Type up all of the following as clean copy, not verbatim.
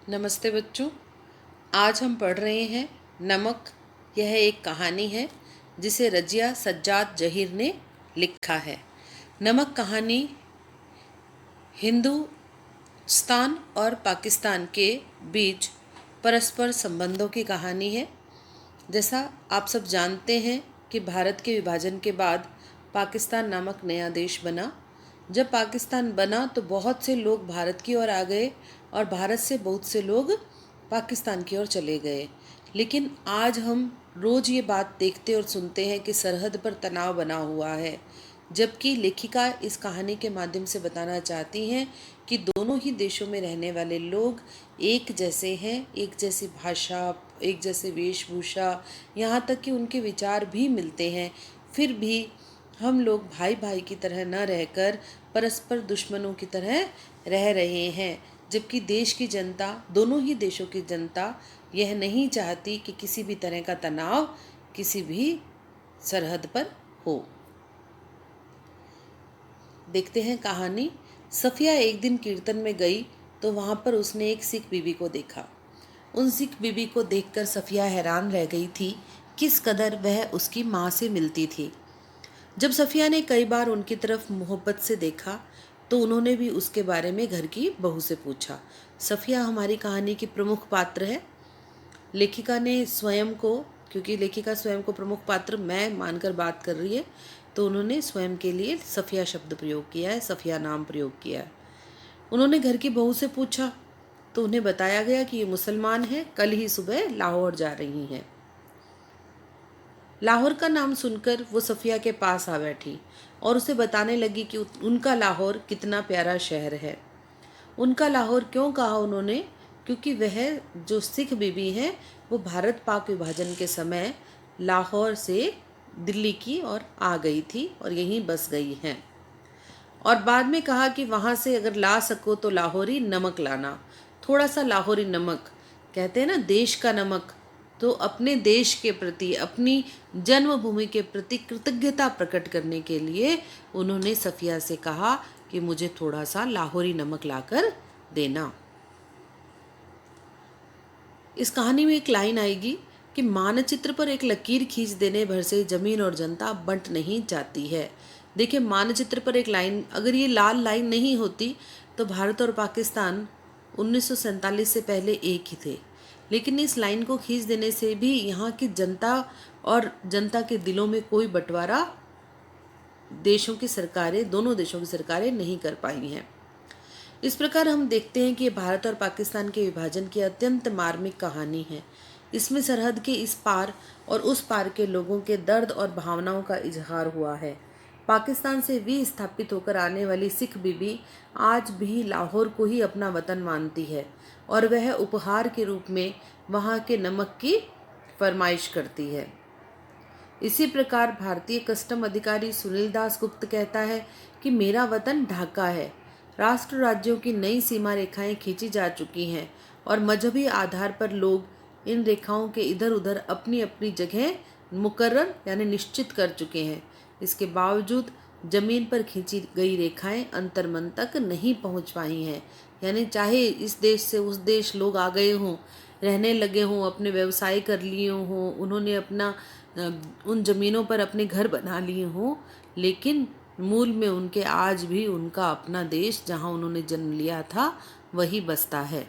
नमस्ते बच्चों। आज हम पढ़ रहे हैं नमक। यह एक कहानी है जिसे रजिया सज्जाद जहीर ने लिखा है। नमक कहानी हिंदुस्तान और पाकिस्तान के बीच परस्पर संबंधों की कहानी है। जैसा आप सब जानते हैं कि भारत के विभाजन के बाद पाकिस्तान नामक नया देश बना। जब पाकिस्तान बना तो बहुत से लोग भारत की ओर आ गए और भारत से बहुत से लोग पाकिस्तान की ओर चले गए। लेकिन आज हम रोज़ ये बात देखते और सुनते हैं कि सरहद पर तनाव बना हुआ है, जबकि लेखिका इस कहानी के माध्यम से बताना चाहती हैं कि दोनों ही देशों में रहने वाले लोग एक जैसे हैं, एक जैसी भाषा, एक जैसे वेशभूषा, यहाँ तक कि उनके विचार भी मिलते हैं। फिर भी हम लोग भाई भाई की तरह न रहकर परस्पर दुश्मनों की तरह रह रहे हैं, जबकि देश की जनता, दोनों ही देशों की जनता यह नहीं चाहती कि किसी भी तरह का तनाव किसी भी सरहद पर हो। देखते हैं कहानी। सफ़िया एक दिन कीर्तन में गई तो वहाँ पर उसने एक सिख बीबी को देखा। उन सिख बीबी को देखकर सफ़िया हैरान रह गई थी किस कदर वह उसकी माँ से मिलती थी। जब सफ़िया ने कई बार उनकी तरफ मोहब्बत से देखा तो उन्होंने भी उसके बारे में घर की बहू से पूछा। सफ़िया हमारी कहानी की प्रमुख पात्र है। लेखिका ने स्वयं को, क्योंकि लेखिका स्वयं को प्रमुख पात्र मैं मानकर बात कर रही है, तो उन्होंने स्वयं के लिए सफ़िया शब्द प्रयोग किया है, सफ़िया नाम प्रयोग किया है। उन्होंने घर की बहू से पूछा तो उन्हें बताया गया कि ये मुसलमान है, कल ही सुबह लाहौर जा रही हैं। लाहौर का नाम सुनकर वो सफ़िया के पास आ बैठी और उसे बताने लगी कि उनका लाहौर कितना प्यारा शहर है। उनका लाहौर क्यों कहा उन्होंने? क्योंकि वह जो सिख बीबी है वो भारत पाक विभाजन के समय लाहौर से दिल्ली की ओर आ गई थी और यहीं बस गई हैं। और बाद में कहा कि वहाँ से अगर ला सको तो लाहौरी नमक लाना, थोड़ा सा लाहौरी नमक, कहते हैं ना देश का नमक। तो अपने देश के प्रति, अपनी जन्मभूमि के प्रति कृतज्ञता प्रकट करने के लिए उन्होंने सफ़िया से कहा कि मुझे थोड़ा सा लाहौरी नमक लाकर देना। इस कहानी में एक लाइन आएगी कि मानचित्र पर एक लकीर खींच देने भर से जमीन और जनता बंट नहीं जाती है। देखिए, मानचित्र पर एक लाइन, अगर ये लाल लाइन नहीं होती तो भारत और पाकिस्तान 1947 से पहले एक ही थे। लेकिन इस लाइन को खींच देने से भी यहाँ की जनता और जनता के दिलों में कोई बंटवारा देशों की सरकारें, दोनों देशों की सरकारें नहीं कर पाई हैं। इस प्रकार हम देखते हैं कि भारत और पाकिस्तान के विभाजन की अत्यंत मार्मिक कहानी है। इसमें सरहद के इस पार और उस पार के लोगों के दर्द और भावनाओं का इजहार हुआ है। पाकिस्तान से विस्थापित होकर आने वाली सिख बीबी आज भी लाहौर को ही अपना वतन मानती है और वह उपहार के रूप में वहाँ के नमक की फरमाइश करती है। इसी प्रकार भारतीय कस्टम अधिकारी सुनील दास गुप्त कहता है कि मेरा वतन ढाका है। राष्ट्र राज्यों की नई सीमा रेखाएं खींची जा चुकी हैं और मजहबी आधार पर लोग इन रेखाओं के इधर उधर अपनी अपनी जगह मुकर्रर यानी निश्चित कर चुके हैं। इसके बावजूद जमीन पर खींची गई रेखाएं अंतर्मन तक नहीं पहुंच पाई हैं। यानी चाहे इस देश से उस देश लोग आ गए हों, रहने लगे हों, अपने व्यवसाय कर लिए हों, उन्होंने अपना उन ज़मीनों पर अपने घर बना लिए हों, लेकिन मूल में उनके आज भी उनका अपना देश जहां उन्होंने जन्म लिया था वही बसता है।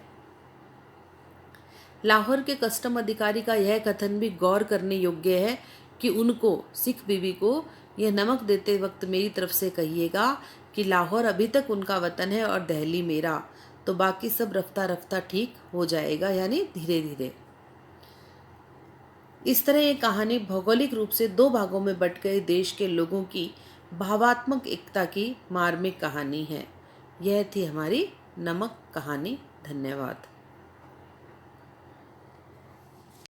लाहौर के कस्टम अधिकारी का यह कथन भी गौर करने योग्य है कि उनको, सिख बीबी को, यह नमक देते वक्त मेरी तरफ से कहिएगा कि लाहौर अभी तक उनका वतन है और दिल्ली मेरा, तो बाकी सब रफ्ता रफ्ता ठीक हो जाएगा, यानी धीरे धीरे। इस तरह ये कहानी भौगोलिक रूप से दो भागों में बंट गए देश के लोगों की भावात्मक एकता की मार्मिक कहानी है। यह थी हमारी नमक कहानी। धन्यवाद।